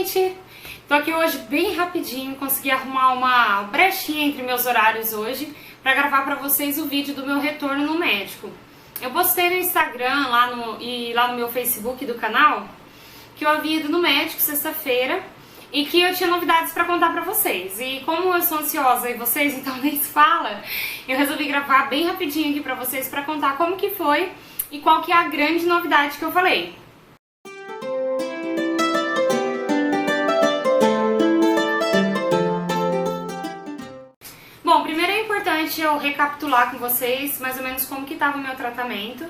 gente! Tô aqui hoje bem rapidinho, consegui arrumar uma brechinha entre meus horários hoje pra gravar pra vocês o vídeo do meu retorno no médico. Eu postei no Instagram e lá no meu Facebook do canal que eu havia ido no médico sexta-feira e que eu tinha novidades pra contar pra vocês. E como eu sou ansiosa e vocês então nem se fala, eu resolvi gravar bem rapidinho aqui pra vocês pra contar como que foi e qual que é a grande novidade que eu falei. Bom, primeiro é importante eu recapitular com vocês mais ou menos como que estava o meu tratamento,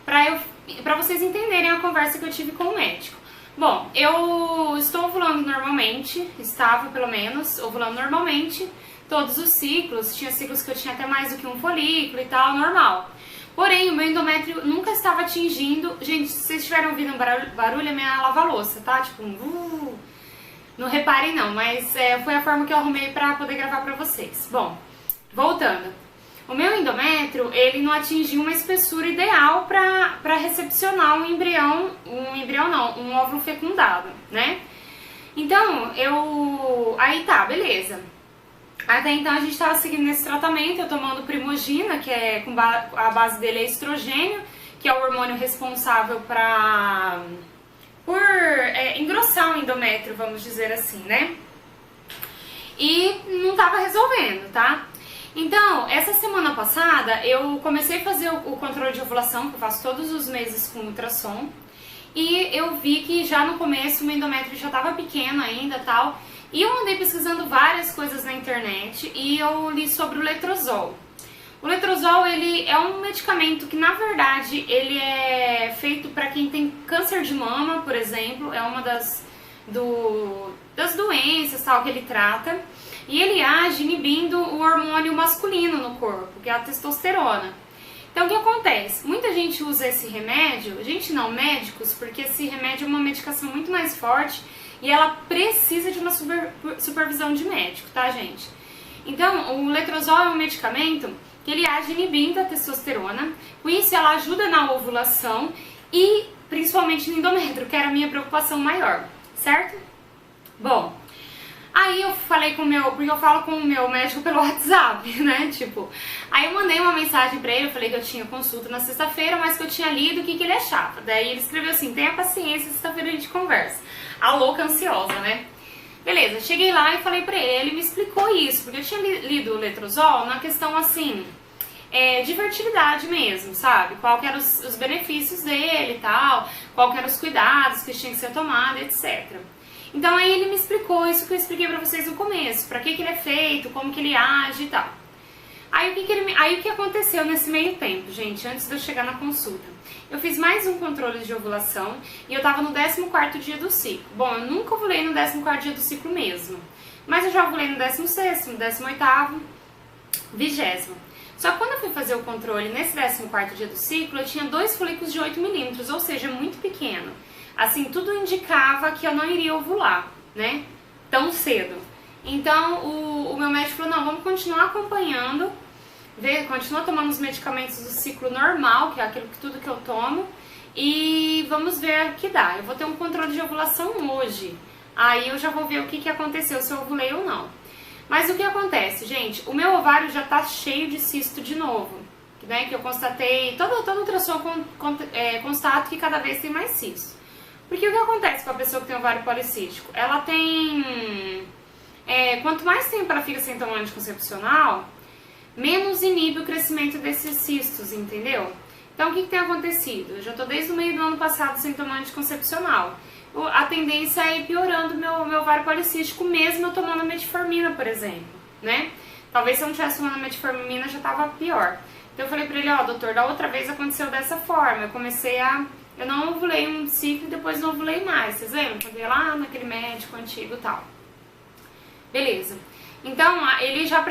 para vocês entenderem a conversa que eu tive com o médico. Bom, eu estou ovulando normalmente, estava pelo menos ovulando normalmente, todos os ciclos, tinha ciclos que eu tinha até mais do que um folículo e tal, normal. Porém, o meu endométrio nunca estava atingindo, gente, se vocês estiverem ouvindo um barulho, é minha lava-louça, tá? Tipo não reparem não, mas foi a forma que eu arrumei pra poder gravar pra vocês. Bom, voltando. O meu endométrio, ele não atingiu uma espessura ideal pra recepcionar um óvulo fecundado, né? Então, aí tá, beleza. Até então a gente tava seguindo nesse tratamento, eu tomando Primogina, que é a base dele é estrogênio, que é o hormônio responsável por engrossar o endométrio, vamos dizer assim, né? E não tava resolvendo, tá? Então, essa semana passada, eu comecei a fazer o controle de ovulação, que eu faço todos os meses com ultrassom, e eu vi que já no começo o meu endométrio já tava pequeno ainda, tal, e eu andei pesquisando várias coisas na internet, e eu li sobre o letrozol. O letrozol, ele é um medicamento que, na verdade, ele é feito para quem tem câncer de mama, por exemplo, é uma das doenças tal, que ele trata, e ele age inibindo o hormônio masculino no corpo, que é a testosterona. Então, o que acontece? Muita gente usa esse remédio, gente não, médicos, porque esse remédio é uma medicação muito mais forte e ela precisa de uma supervisão de médico, tá, gente? Então, o letrozol é um medicamento que ele age inibindo a testosterona, com isso ela ajuda na ovulação e principalmente no endométrio, que era a minha preocupação maior, certo? Bom, aí eu falei porque eu falo com o meu médico pelo WhatsApp, né, tipo, aí eu mandei uma mensagem pra ele, eu falei que eu tinha consulta na sexta-feira, mas que eu tinha lido o que ele achava, daí ele escreveu assim, tenha paciência, sexta-feira a gente conversa, a louca ansiosa, né. Beleza, cheguei lá e falei pra ele me explicou isso, porque eu tinha lido o letrozol na questão assim, de fertilidade mesmo, sabe? Qual que eram os benefícios dele e tal, qual que eram os cuidados que tinham que ser tomados, etc. Então aí ele me explicou isso que eu expliquei pra vocês no começo, pra que ele é feito, como que ele age e tal. Aí o que aconteceu nesse meio tempo, gente, antes de eu chegar na consulta? Eu fiz mais um controle de ovulação e eu tava no 14º dia do ciclo. Bom, eu nunca ovulei no 14º dia do ciclo mesmo, mas eu já ovulei no 16º, no 18º, 20º. Só que quando eu fui fazer o controle nesse 14º dia do ciclo, eu tinha 2 folículos de 8 milímetros, ou seja, muito pequeno. Assim, tudo indicava que eu não iria ovular, né, tão cedo. Então, o meu médico falou, não, vamos continuar acompanhando, continua tomando os medicamentos do ciclo normal, que é tudo que eu tomo, e vamos ver o que dá. Eu vou ter um controle de ovulação hoje, aí eu já vou ver o que aconteceu, se eu ovulei ou não. Mas o que acontece, gente? O meu ovário já tá cheio de cisto de novo, né, que eu constatei, todo ultrassom constato que cada vez tem mais cisto. Porque o que acontece com a pessoa que tem ovário policístico? Ela tem... quanto mais tempo ela fica sem tomar anticoncepcional, menos inibe o crescimento desses cistos, entendeu? Então, o que tem acontecido? Eu já tô desde o meio do ano passado sem tomar anticoncepcional. A tendência é ir piorando meu ovário policístico, mesmo eu tomando metformina, por exemplo, né? Talvez se eu não tivesse tomando metformina já tava pior. Então, eu falei pra ele, ó, doutor, da outra vez aconteceu dessa forma. Eu não ovulei um ciclo e depois não ovulei mais, vocês lembram? Quando eu ia lá naquele médico antigo e tal. Beleza. Então, ele já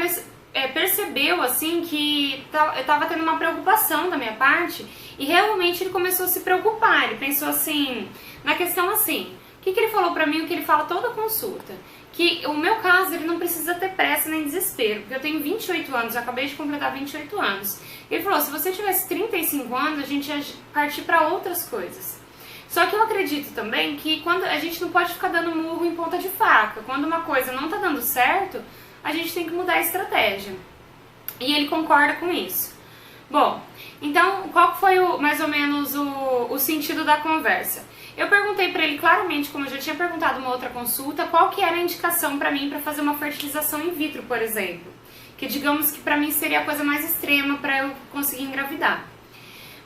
percebeu, assim, que eu tava tendo uma preocupação da minha parte e realmente ele começou a se preocupar. Ele pensou assim, na questão assim, o que ele falou pra mim, o que ele fala toda consulta? Que o meu caso, ele não precisa ter pressa nem desespero, porque eu tenho 28 anos, eu acabei de completar 28 anos. Ele falou, se você tivesse 35 anos, a gente ia partir pra outras coisas. Só que eu acredito também que quando a gente não pode ficar dando murro em ponta de faca. Quando uma coisa não tá dando certo, a gente tem que mudar a estratégia. E ele concorda com isso. Bom, então qual foi mais ou menos o sentido da conversa? Eu perguntei pra ele claramente, como eu já tinha perguntado uma outra consulta, qual que era a indicação pra mim pra fazer uma fertilização in vitro, por exemplo. Que digamos que pra mim seria a coisa mais extrema pra eu conseguir engravidar.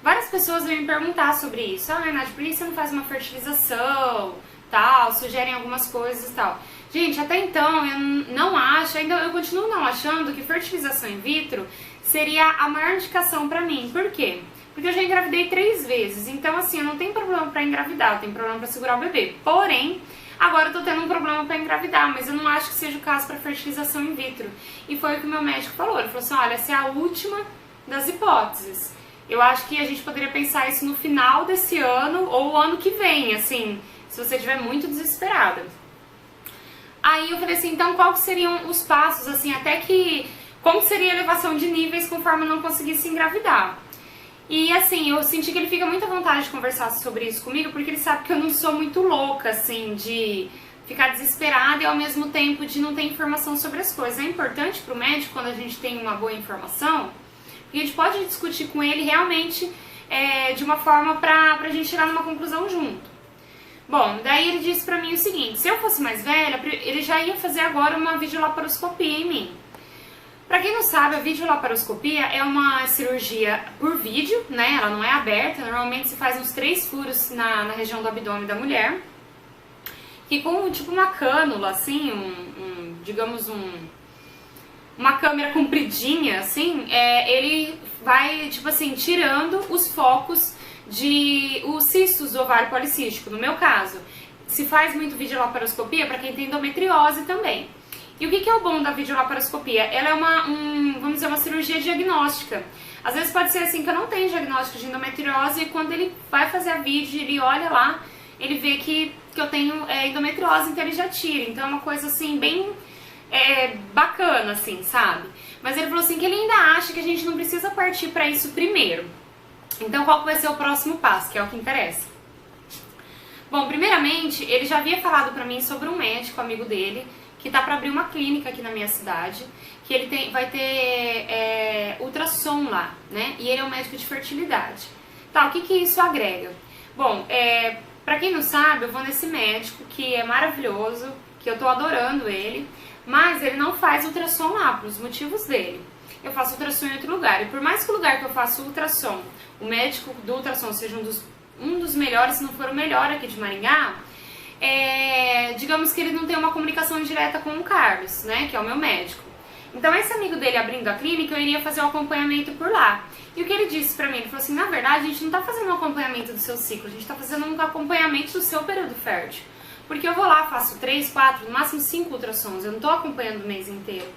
Várias pessoas vêm me perguntar sobre isso. Ah, Nath, por que você não faz uma fertilização, tal, sugerem algumas coisas e tal. Gente, até então eu não acho, ainda eu continuo não achando que fertilização in vitro seria a maior indicação pra mim. Por quê? Porque eu já engravidei 3 vezes, então assim, eu não tenho problema pra engravidar, eu tenho problema pra segurar o bebê. Porém, agora eu tô tendo um problema pra engravidar, mas eu não acho que seja o caso pra fertilização in vitro. E foi o que o meu médico falou, ele falou assim, olha, essa é a última das hipóteses. Eu acho que a gente poderia pensar isso no final desse ano ou ano que vem, assim, se você estiver muito desesperada. Aí eu falei assim, então qual que seriam os passos, assim, até que... Como seria a elevação de níveis conforme eu não conseguisse engravidar? E assim, eu senti que ele fica muito à vontade de conversar sobre isso comigo, porque ele sabe que eu não sou muito louca, assim, de ficar desesperada e ao mesmo tempo de não ter informação sobre as coisas. É importante pro médico, quando a gente tem uma boa informação, que a gente pode discutir com ele realmente de uma forma pra gente chegar numa conclusão junto. Bom, daí ele disse pra mim o seguinte, se eu fosse mais velha, ele já ia fazer agora uma videolaparoscopia em mim. Pra quem não sabe, a videolaparoscopia é uma cirurgia por vídeo, né? Ela não é aberta, normalmente se faz uns 3 furos na região do abdômen da mulher, que com tipo uma cânula, assim, digamos uma câmera compridinha, assim, ele vai, tipo assim, tirando os focos os cistos do ovário policístico, no meu caso. Se faz muito videolaparoscopia para quem tem endometriose também. E o que é o bom da videolaparoscopia? Ela é vamos dizer, uma cirurgia diagnóstica. Às vezes pode ser assim que eu não tenho diagnóstico de endometriose e quando ele vai fazer a vídeo, ele olha lá, ele vê que eu tenho endometriose, então ele já tira. Então é uma coisa assim, bem bacana, assim, sabe? Mas ele falou assim que ele ainda acha que a gente não precisa partir para isso primeiro. Então qual vai ser o próximo passo, que é o que interessa? Bom, primeiramente, ele já havia falado pra mim sobre um médico amigo dele, que tá pra abrir uma clínica aqui na minha cidade, que ele vai ter ultrassom lá, né? E ele é um médico de fertilidade. Tá, o que isso agrega? Bom, pra quem não sabe, eu vou nesse médico que é maravilhoso, que eu tô adorando ele, mas ele não faz ultrassom lá, pelos motivos dele. Eu faço ultrassom em outro lugar, e por mais que o lugar que eu faço ultrassom, o médico do ultrassom seja um dos melhores, se não for o melhor aqui de Maringá, digamos que ele não tem uma comunicação direta com o Carlos, né, que é o meu médico. Então esse amigo dele abrindo a clínica, eu iria fazer o acompanhamento por lá. E o que ele disse pra mim, ele falou assim, na verdade a gente não tá fazendo um acompanhamento do seu ciclo, a gente tá fazendo um acompanhamento do seu período fértil. Porque eu vou lá, faço 3, 4, no máximo 5 ultrassons, eu não tô acompanhando o mês inteiro.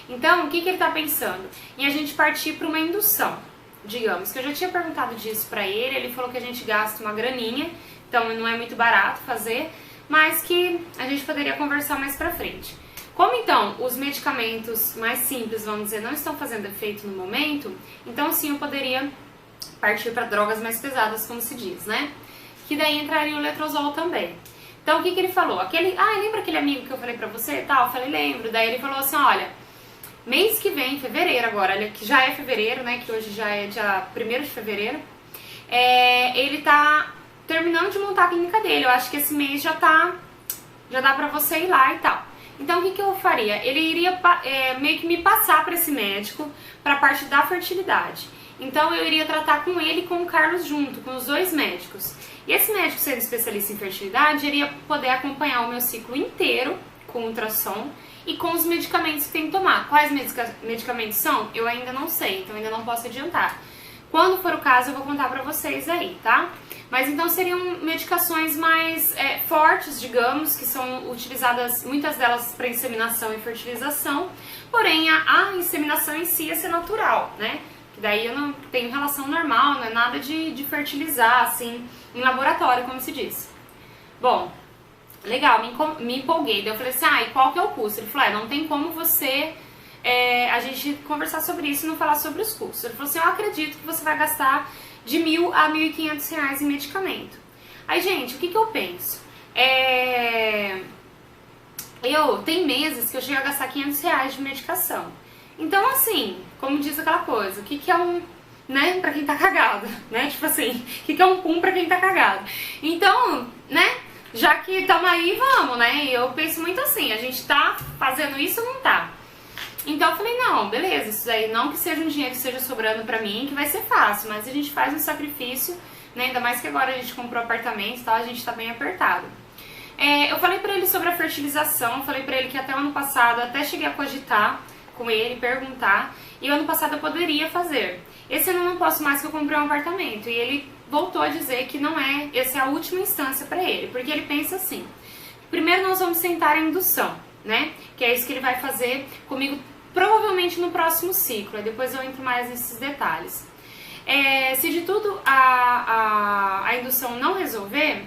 Então, o que ele tá pensando? Em a gente partir pra uma indução. Digamos que eu já tinha perguntado disso pra ele falou que a gente gasta uma graninha, então não é muito barato fazer, mas que a gente poderia conversar mais pra frente. Como então os medicamentos mais simples, vamos dizer, não estão fazendo efeito no momento, então sim eu poderia partir para drogas mais pesadas, como se diz, né? Que daí entraria o letrozol também. Então o que ele falou? Lembra aquele amigo que eu falei pra você e tal? Eu falei, lembro. Daí ele falou assim, olha, mês que vem, fevereiro agora, que já é fevereiro, né, que hoje já é dia 1º de fevereiro, ele tá terminando de montar a clínica dele. Eu acho que esse mês já dá pra você ir lá e tal. Então o que eu faria? Ele iria meio que me passar pra esse médico, pra parte da fertilidade. Então eu iria tratar com ele e com o Carlos junto, com os 2 médicos. E esse médico, sendo especialista em fertilidade, iria poder acompanhar o meu ciclo inteiro com ultrassom e com os medicamentos que tem que tomar. Quais medicamentos são? Eu ainda não sei, então ainda não posso adiantar. Quando for o caso, eu vou contar pra vocês aí, tá? Mas então seriam medicações mais fortes, digamos, que são utilizadas, muitas delas para inseminação e fertilização, porém a inseminação em si ia ser natural, né? Que daí eu não tenho relação normal, não é nada de fertilizar, assim, em laboratório, como se diz. Bom, legal, me empolguei. Daí eu falei assim, e qual que é o custo? Ele falou, não tem como a gente conversar sobre isso e não falar sobre os custos. Ele falou assim, eu acredito que você vai gastar de R$1.000 a R$1.500 em medicamento. Aí, gente, o que eu penso? Tem meses que eu chego a gastar R$500 de medicação. Então, assim, como diz aquela coisa, o que é um, né, pra quem tá cagado, né? Tipo assim, o que é um pum pra quem tá cagado? Então, né, já que tamo aí, vamos, né? E eu penso muito assim, a gente tá fazendo isso ou não tá? Então eu falei, não, beleza, isso daí não que seja um dinheiro que esteja sobrando pra mim, que vai ser fácil, mas a gente faz um sacrifício, né? Ainda mais que agora a gente comprou apartamento e tal, a gente tá bem apertado. Eu falei pra ele sobre a fertilização, falei pra ele que até o ano passado, até cheguei a cogitar com ele, perguntar, e o ano passado eu poderia fazer. Esse ano eu não posso mais que eu comprei um apartamento, e ele voltou a dizer que não é, essa é a última instância pra ele, porque ele pensa assim, primeiro nós vamos sentar em indução, né, que é isso que ele vai fazer comigo provavelmente no próximo ciclo, e depois eu entro mais nesses detalhes. Se de tudo a indução não resolver,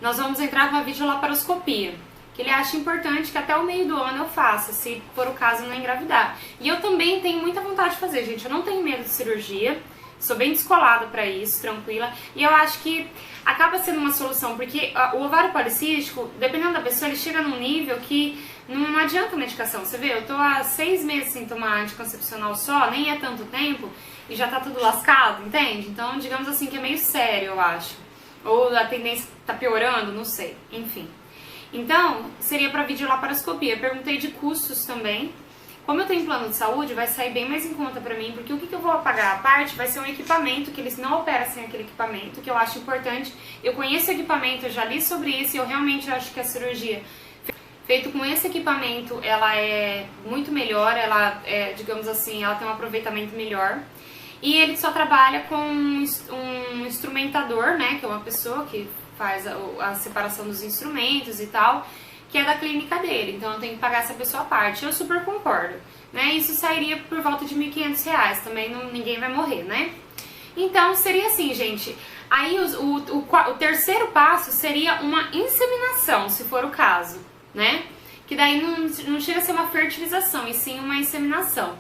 nós vamos entrar com a videolaparoscopia, que ele acha importante que até o meio do ano eu faça, se for o caso não engravidar. E eu também tenho muita vontade de fazer, gente, eu não tenho medo de cirurgia, sou bem descolada pra isso, tranquila, e eu acho que acaba sendo uma solução, porque o ovário policístico, dependendo da pessoa, ele chega num nível que não adianta a medicação, você vê, eu tô há 6 meses sem tomar anticoncepcional só, nem é tanto tempo, e já tá tudo lascado, entende? Então, digamos assim, que é meio sério, eu acho. Ou a tendência tá piorando, não sei, enfim. Então, seria para videolaparoscopia. Perguntei de custos também. Como eu tenho plano de saúde, vai sair bem mais em conta pra mim, porque o que eu vou pagar à parte vai ser um equipamento, que eles não operam sem aquele equipamento, que eu acho importante. Eu conheço o equipamento, eu já li sobre isso e eu realmente acho que a cirurgia feita com esse equipamento, ela é muito melhor, ela digamos assim, ela tem um aproveitamento melhor. E ele só trabalha com um instrumentador, né, que é uma pessoa que faz a separação dos instrumentos e tal, que é da clínica dele, então eu tenho que pagar essa pessoa à parte. Eu super concordo, né? Isso sairia por volta de R$1.500, também ninguém vai morrer, né? Então seria assim, gente. Aí o terceiro passo seria uma inseminação, se for o caso, né? Que daí não chega a ser uma fertilização, e sim uma inseminação.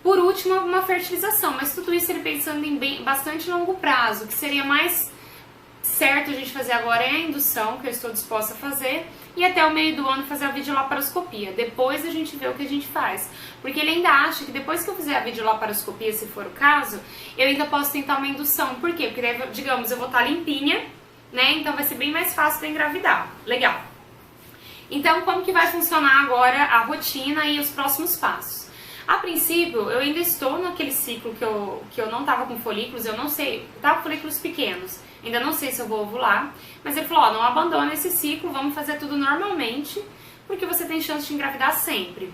Por último, uma fertilização, mas tudo isso ele pensando em bastante longo prazo, que seria mais certo a gente fazer agora é a indução, que eu estou disposta a fazer, e até o meio do ano fazer a videolaparoscopia. Depois a gente vê o que a gente faz. Porque ele ainda acha que depois que eu fizer a videolaparoscopia, se for o caso, eu ainda posso tentar uma indução. Por quê? Porque, digamos, eu vou estar limpinha, né? Então vai ser bem mais fácil de engravidar. Legal. Então, como que vai funcionar agora a rotina e os próximos passos? A princípio, eu ainda estou naquele ciclo que eu não tava com folículos, eu não sei, tava com folículos pequenos, ainda não sei se eu vou ovular, mas ele falou, ó, não abandona esse ciclo, vamos fazer tudo normalmente, porque você tem chance de engravidar sempre.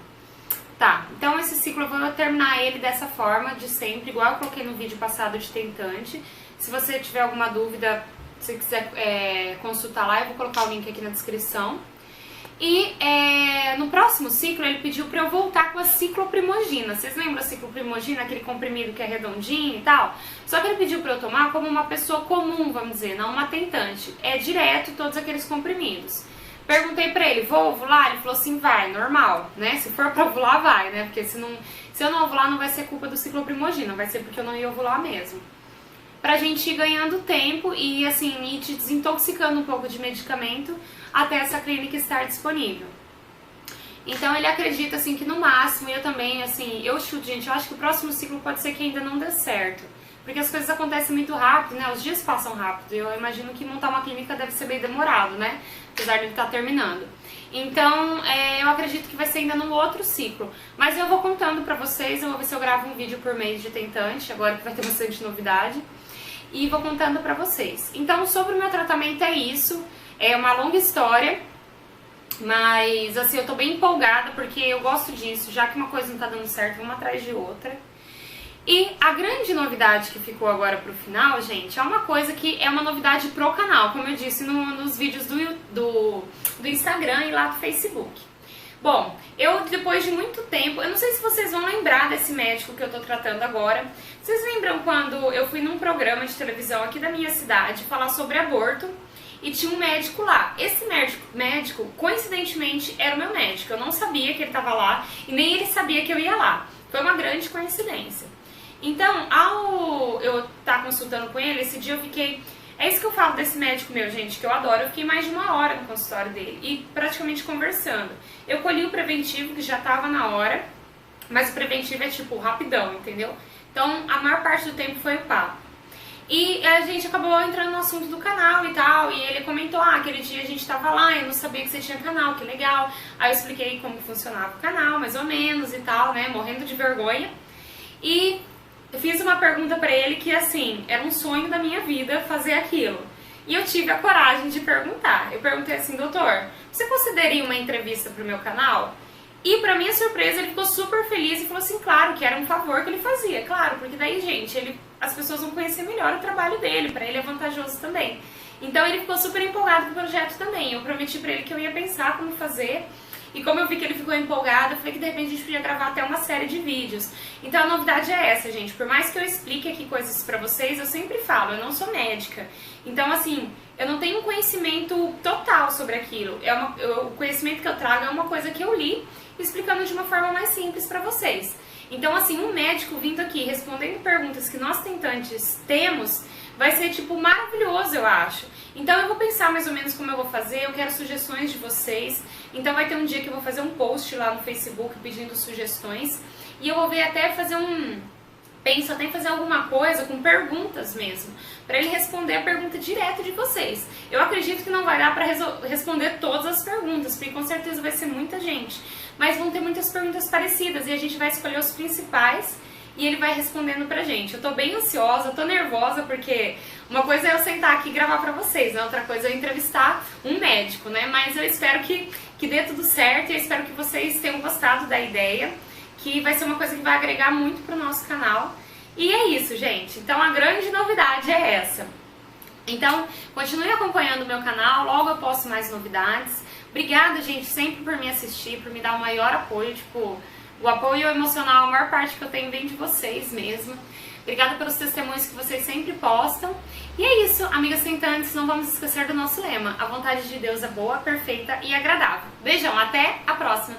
Tá, então esse ciclo eu vou terminar ele dessa forma, de sempre, igual eu coloquei no vídeo passado de tentante. Se você tiver alguma dúvida, se quiser consultar lá, eu vou colocar o link aqui na descrição. E no próximo ciclo ele pediu pra eu voltar com a cicloprimogina. Vocês lembram da cicloprimogina, aquele comprimido que é redondinho e tal? Só que ele pediu pra eu tomar como uma pessoa comum, vamos dizer, não uma tentante. É direto todos aqueles comprimidos. Perguntei pra ele, vou ovular? Ele falou assim, vai, normal, né? Se for pra ovular, vai, né? Porque se eu não ovular, não vai ser culpa do cicloprimogina, vai ser porque eu não ia ovular mesmo. Pra gente ir ganhando tempo e, assim, ir te desintoxicando um pouco de medicamento até essa clínica estar disponível. Então ele acredita, assim, que no máximo, eu também, assim, eu chuto, gente, eu acho que o próximo ciclo pode ser que ainda não dê certo. Porque as coisas acontecem muito rápido, né? Os dias passam rápido. Eu imagino que montar uma clínica deve ser bem demorado, né? Apesar de ele estar terminando. Então, eu acredito que vai ser ainda no outro ciclo. Mas eu vou contando pra vocês, eu vou ver se eu gravo um vídeo por mês de tentante, agora que vai ter bastante novidade. E vou contando pra vocês. Então, sobre o meu tratamento é isso. É uma longa história, mas assim, eu tô bem empolgada porque eu gosto disso. Já que uma coisa não tá dando certo, vamos atrás de outra. E a grande novidade que ficou agora pro final, gente, é uma coisa que é uma novidade pro canal, como eu disse nos vídeos do Instagram e lá do Facebook. Bom, eu depois de muito tempo, eu não sei se vocês vão lembrar desse médico que eu tô tratando agora. Vocês lembram quando eu fui num programa de televisão aqui da minha cidade falar sobre aborto? E tinha um médico lá. Esse médico, coincidentemente, era o meu médico. Eu não sabia que ele estava lá e nem ele sabia que eu ia lá. Foi uma grande coincidência. Então, ao eu estar consultando com ele, esse dia eu fiquei É isso que eu falo desse médico meu, gente, que eu adoro. Eu fiquei mais de 1 hora no consultório dele e praticamente conversando. Eu colhi o preventivo, que já tava na hora, mas o preventivo é tipo rapidão, entendeu? Então a maior parte do tempo foi o papo. E a gente acabou entrando no assunto do canal e tal, e ele comentou, aquele dia a gente tava lá, eu não sabia que você tinha canal, que legal. Aí eu expliquei como funcionava o canal, mais ou menos e tal, né, morrendo de vergonha. E eu fiz uma pergunta pra ele que, assim, era um sonho da minha vida fazer aquilo. E eu tive a coragem de perguntar. Eu perguntei assim, doutor, você consideraria uma entrevista pro meu canal? E pra minha surpresa, ele ficou super feliz e falou assim, claro, que era um favor que ele fazia, claro, porque daí, gente, as pessoas vão conhecer melhor o trabalho dele, pra ele é vantajoso também. Então ele ficou super empolgado com o projeto também. Eu prometi pra ele que eu ia pensar como fazer. E como eu vi que ele ficou empolgado, eu falei que de repente a gente podia gravar até uma série de vídeos. Então a novidade é essa, gente. Por mais que eu explique aqui coisas pra vocês, eu sempre falo, eu não sou médica. Então, assim, eu não tenho um conhecimento total sobre aquilo. O conhecimento que eu trago é uma coisa que eu li, explicando de uma forma mais simples pra vocês. Então, assim, um médico vindo aqui respondendo perguntas que nós tentantes temos, vai ser, tipo, maravilhoso, eu acho. Então eu vou pensar mais ou menos como eu vou fazer, eu quero sugestões de vocês. Então vai ter um dia que eu vou fazer um post lá no Facebook pedindo sugestões. E eu vou ver até fazer penso até em fazer alguma coisa com perguntas mesmo, para ele responder a pergunta direto de vocês. Eu acredito que não vai dar para responder todas as perguntas, porque com certeza vai ser muita gente. Mas vão ter muitas perguntas parecidas e a gente vai escolher os principais e ele vai respondendo pra gente. Eu tô bem ansiosa, tô nervosa, porque uma coisa é eu sentar aqui e gravar pra vocês, né? Outra coisa é eu entrevistar um médico, né? Mas eu espero que dê tudo certo e eu espero que vocês tenham gostado da ideia, que vai ser uma coisa que vai agregar muito pro nosso canal. E é isso, gente. Então a grande novidade é essa. Então, continue acompanhando o meu canal, logo eu posto mais novidades. Obrigada, gente, sempre por me assistir, por me dar o maior apoio, tipo... O apoio emocional, a maior parte que eu tenho vem de vocês mesmo. Obrigada pelos testemunhos que vocês sempre postam. E é isso, amigas tentantes, não vamos esquecer do nosso lema. A vontade de Deus é boa, perfeita e agradável. Beijão, até a próxima!